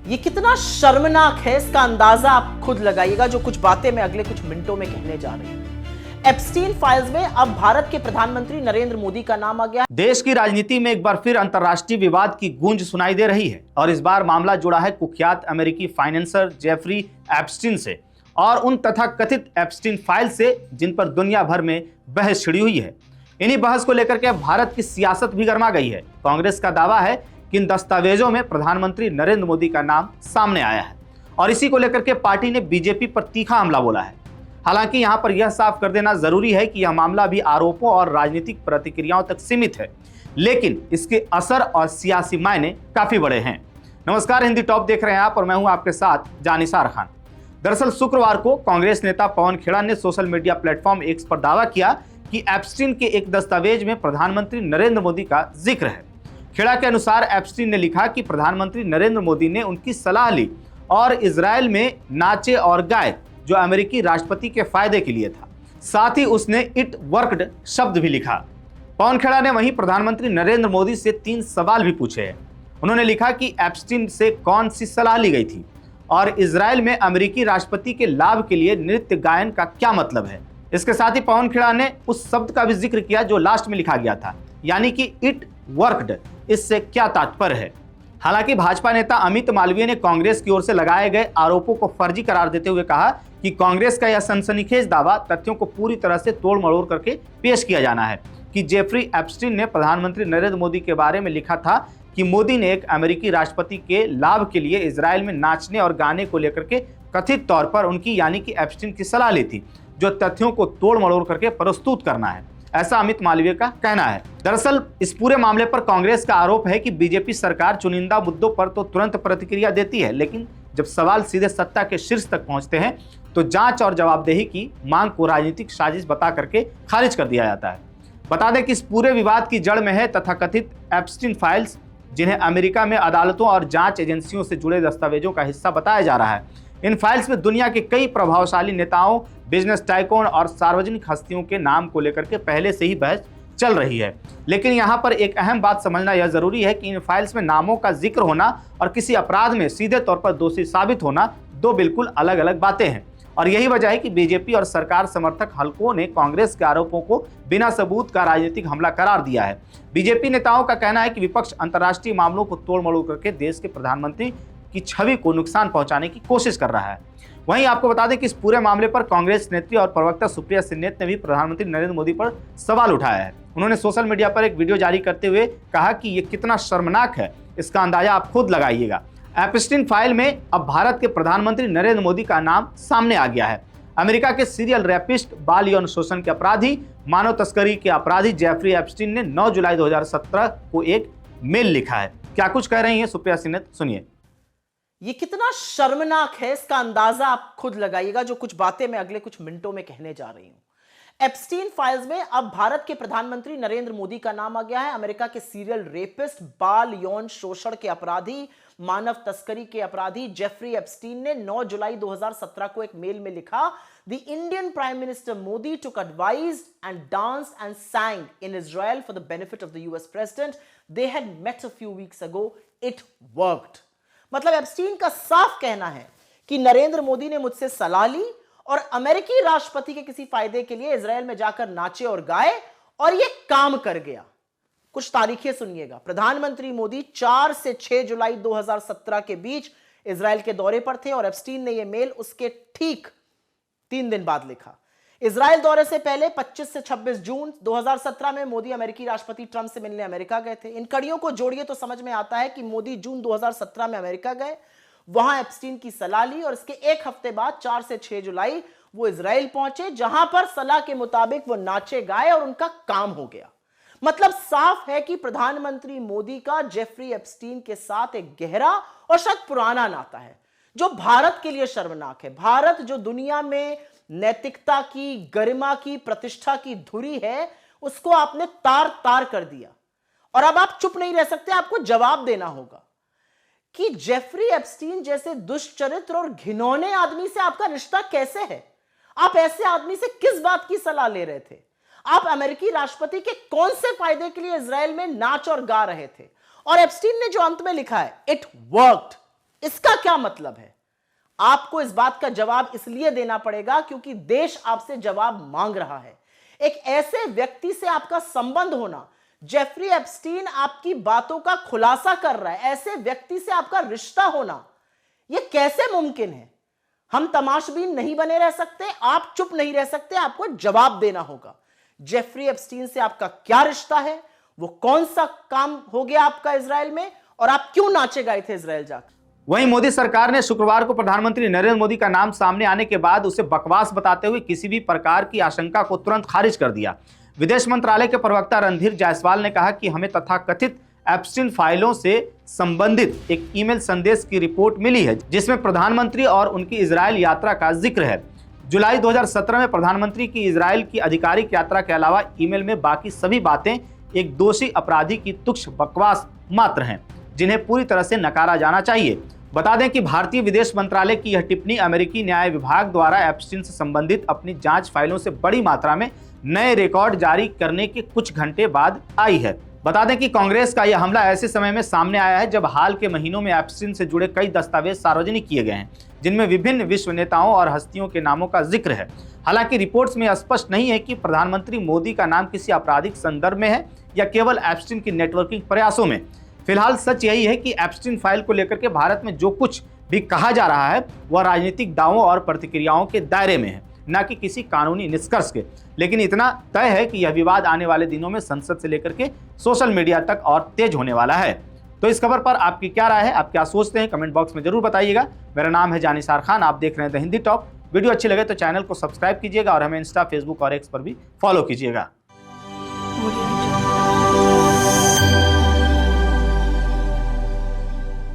ये कितना शर्मनाक है, इसका अंदाजा आप खुद लगाइएगा जो कुछ बातें मैं अगले कुछ मिनटों में कहने जा रही हूं। एप्स्टीन फाइल्स में अब भारत के प्रधानमंत्री नरेंद्र मोदी का नाम आ गया। देश की राजनीति में एक बार फिर अंतर्राष्ट्रीय विवाद की गूंज सुनाई दे रही है और इस बार मामला जुड़ा है कुख्यात अमेरिकी फाइनेंसर जेफरी एप्स्टीन से और उन तथाकथित एप्स्टीन फाइल से जिन पर दुनिया भर में बहस छिड़ी हुई है। इन्हीं बहस को लेकर के भारत की सियासत भी गर्मा गई है। कांग्रेस का दावा है कि इन दस्तावेजों में प्रधानमंत्री नरेंद्र मोदी का नाम सामने आया है और इसी को लेकर के पार्टी ने बीजेपी पर तीखा हमला बोला है। हालांकि यहां पर यह साफ कर देना जरूरी है कि यह मामला भी आरोपों और राजनीतिक प्रतिक्रियाओं तक सीमित है, लेकिन इसके असर और सियासी मायने काफी बड़े हैं। नमस्कार, हिंदी टॉप देख रहे हैं आप और मैं हूं आपके साथ जानिसार खान। दरअसल शुक्रवार को कांग्रेस नेता पवन खेड़ा ने सोशल मीडिया प्लेटफॉर्म एक्स पर दावा किया कि एप्स्टीन के एक दस्तावेज में प्रधानमंत्री नरेंद्र मोदी का जिक्र है। खेड़ा के अनुसार एप्स्टीन ने लिखा कि प्रधानमंत्री नरेंद्र मोदी ने उनकी सलाह ली और इजराइल में नाचे और गाए जो अमेरिकी राष्ट्रपति के फायदे के लिए था। साथ ही उसने इट वर्कड शब्द भी लिखा। पवन खेड़ा ने वहीं प्रधानमंत्री नरेंद्र मोदी से 3 सवाल भी पूछे हैं। उन्होंने लिखा कि एप्स्टीन से कौन सी सलाह ली गई थी और इजराइल में अमेरिकी राष्ट्रपति के लाभ के लिए नृत्य गायन का क्या मतलब है। इसके साथ ही पवन खेड़ा ने उस शब्द का भी जिक्र किया जो लास्ट में लिखा गया था, यानी कि इट वर्कड। इससे क्या तात्पर्य है। हालांकि भाजपा नेता अमित मालवीय ने कांग्रेस की ओर से लगाए गए आरोपों को फर्जी करार देते हुए कहा कि कांग्रेस का यह सनसनीखेज दावा तथ्यों को पूरी तरह से तोड़ मरोड़ करके पेश किया जाना है कि जेफरी एप्स्टीन ने प्रधानमंत्री नरेंद्र मोदी के बारे में लिखा था कि मोदी ने एक अमेरिकी राष्ट्रपति के लाभ के लिए इजराइल में नाचने और गाने को लेकर के कथित तौर पर उनकी यानी कि एप्स्टीन की सलाह ली थी, जो तथ्यों को तोड़ मरोड़ करके प्रस्तुत करना है। ऐसा अमित मालवीय का कहना है। दरअसल इस पूरे मामले पर कांग्रेस का आरोप है कि बीजेपी सरकार चुनिंदा मुद्दों पर तो तुरंत प्रतिक्रिया देती है, लेकिन जब सवाल सीधे सत्ता के शीर्ष तक पहुंचते हैं तो जांच और जवाबदेही की मांग को राजनीतिक साजिश बता करके खारिज कर दिया जाता है। बता दें कि इस पूरे विवाद की जड़ में है तथाकथित एप्स्टीन फाइल्स, जिन्हें अमेरिका में अदालतों और जांच एजेंसियों से जुड़े दस्तावेजों का हिस्सा बताया जा रहा है। इन फाइल्स में दुनिया के कई प्रभावशाली नेताओं, बिजनेस टाइकून और सार्वजनिक हस्तियों के नाम को लेकर के पहले से ही बहस चल रही है। लेकिन यहाँ पर एक अहम बात समझना यह जरूरी है कि इन फाइल्स में नामों का जिक्र होना और किसी अपराध में सीधे तौर पर दोषी साबित होना दो बिल्कुल अलग अलग बातें हैं। और यही वजह है कि बीजेपी और सरकार समर्थक हलकों ने कांग्रेस के आरोपों को बिना सबूत का राजनीतिक हमला करार दिया है। बीजेपी नेताओं का कहना है कि विपक्ष अंतर्राष्ट्रीय मामलों को तोड़ मरोड़ करके देश के प्रधानमंत्री की छवि को नुकसान पहुंचाने की कोशिश कर रहा है। वहीं आपको बता दें कि इस पूरे मामले पर कांग्रेस नेत्री और प्रवक्ता सुप्रिया सिन्नेत ने भी प्रधानमंत्री नरेंद्र मोदी पर सवाल उठाया है। उन्होंने सोशल मीडिया पर एक वीडियो जारी करते हुए कहा कि ये कितना शर्मनाक है, इसका अंदाजा आप खुद लगाइएगा। एप्स्टीन फाइल में अब भारत के प्रधानमंत्री नरेंद्र मोदी का नाम सामने आ गया है। अमेरिका के सीरियल रैपिस्ट, बाल यौन शोषण के अपराधी, मानव तस्करी के अपराधी जेफरी एप्स्टीन ने 9 जुलाई 2017 को एक मेल लिखा है। क्या कुछ कह रही हैं सुप्रिया सिन्नेत, सुनिए। ये कितना शर्मनाक है, इसका अंदाजा आप खुद लगाइएगा जो कुछ बातें मैं अगले कुछ मिनटों में कहने जा रही हूं। एप्स्टीन फाइल्स में अब भारत के प्रधानमंत्री नरेंद्र मोदी का नाम आ गया है। अमेरिका के सीरियल रेपिस्ट, बाल यौन शोषण के अपराधी, मानव तस्करी के अपराधी जेफरी एप्स्टीन ने 9 जुलाई 2017 को एक मेल में लिखा, the Indian prime minister Modi took advice and danced and sang in Israel for the benefit of the US president. They had met a few weeks ago. It worked. मतलब Epstein का साफ कहना है कि नरेंद्र मोदी ने मुझसे सलाह ली और अमेरिकी राष्ट्रपति के किसी फायदे के लिए इजराइल में जाकर नाचे और गाए और यह काम कर गया। कुछ तारीखें सुनिएगा। प्रधानमंत्री मोदी 4 से 6 जुलाई 2017 के बीच इजराइल के दौरे पर थे और एप्स्टीन ने यह मेल उसके ठीक 3 दिन बाद लिखा। इजराइल दौरे से पहले 25 से 26 जून 2017 में मोदी अमेरिकी राष्ट्रपति ट्रंप से मिलने अमेरिका गए थे। इन कड़ियों को जोड़िए तो समझ में आता है कि मोदी जून 2017 में अमेरिका गए, वहां एप्स्टीन की सलाह ली और इसके एक हफ्ते बाद 4 से 6 जुलाई वो इजराइल पहुंचे, जहां पर सलाह के मुताबिक वो नाचे गाए और उनका काम हो गया। मतलब साफ है कि प्रधानमंत्री मोदी का जेफरी एप्स्टीन के साथ एक गहरा और शायद पुराना नाता है जो भारत के लिए शर्मनाक है। भारत जो दुनिया में नैतिकता की, गरिमा की, प्रतिष्ठा की धुरी है, उसको आपने तार तार कर दिया और अब आप चुप नहीं रह सकते, आपको जवाब देना होगा कि जेफरी एप्स्टीन जैसे दुष्चरित्र और घिनौने आदमी से आपका रिश्ता कैसे है। आप ऐसे आदमी से किस बात की सलाह ले रहे थे? आप अमेरिकी राष्ट्रपति के कौन से फायदे के लिए इजराइल में नाच और गा रहे थे? और एप्स्टीन ने जो अंत में लिखा है, इट वर्कड, इसका क्या मतलब है? आपको इस बात का जवाब इसलिए देना पड़ेगा क्योंकि देश आपसे जवाब मांग रहा है। एक ऐसे व्यक्ति से आपका संबंध होना, जेफरी एप्स्टीन आपकी बातों का खुलासा कर रहा है, ऐसे व्यक्ति से आपका रिश्ता होना, यह कैसे मुमकिन है? हम तमाशबीन नहीं बने रह सकते, आप चुप नहीं रह सकते, आपको जवाब देना होगा। जेफरी एप्स्टीन से आपका क्या रिश्ता है? वो कौन सा काम हो गया आपका इजराइल में, और आप क्यों नाचे गए थे इजराइल जाकर? वहीं मोदी सरकार ने शुक्रवार को प्रधानमंत्री नरेंद्र मोदी का नाम सामने आने के बाद उसे बकवास बताते हुए किसी भी प्रकार की आशंका को तुरंत खारिज कर दिया। विदेश मंत्रालय के प्रवक्ता रणधीर जायसवाल ने कहा कि हमें तथाकथित एप्स्टीन फाइलों से संबंधित एक ईमेल संदेश की रिपोर्ट मिली है जिसमें प्रधानमंत्री और उनकी इजराइल यात्रा का जिक्र है। जुलाई 2017 में प्रधानमंत्री की इजराइल की आधिकारिक यात्रा के अलावा ईमेल में बाकी सभी बातें एक दोषी अपराधी की तुच्छ बकवास मात्र हैं, जिन्हें पूरी तरह से नकारा जाना चाहिए। बता दें कि भारतीय विदेश मंत्रालय की यह टिप्पणी अमेरिकी न्याय विभाग द्वारा एप्स्टीन से संबंधित अपनी जांच फाइलों से बड़ी मात्रा में नए रिकॉर्ड जारी करने के कुछ घंटे बाद आई है। बता दें कि कांग्रेस का यह हमला ऐसे समय में सामने आया है जब हाल के महीनों में एप्स्टीन से जुड़े कई दस्तावेज सार्वजनिक किए गए हैं, जिनमें विभिन्न विश्व नेताओं और हस्तियों के नामों का जिक्र है। हालांकि रिपोर्ट्स में स्पष्ट नहीं है कि प्रधानमंत्री मोदी का नाम किसी आपराधिक संदर्भ में है या केवल एप्स्टीन की नेटवर्किंग प्रयासों में। फिलहाल सच यही है कि एप्स्टीन फाइल को लेकर के भारत में जो कुछ भी कहा जा रहा है वह राजनीतिक दावों और प्रतिक्रियाओं के दायरे में है, न कि किसी कानूनी निष्कर्ष के। लेकिन इतना तय है कि यह विवाद आने वाले दिनों में संसद से लेकर के सोशल मीडिया तक और तेज होने वाला है। तो इस खबर पर आपकी क्या राय है, आप क्या सोचते हैं, कमेंट बॉक्स में जरूर बताइएगा। मेरा नाम है जानिसार खान, आप देख रहे हैं द हिंदी टॉप। वीडियो अच्छी लगे तो चैनल को सब्सक्राइब कीजिएगा और हमें इंस्टा, फेसबुक और एक्स पर भी फॉलो कीजिएगा।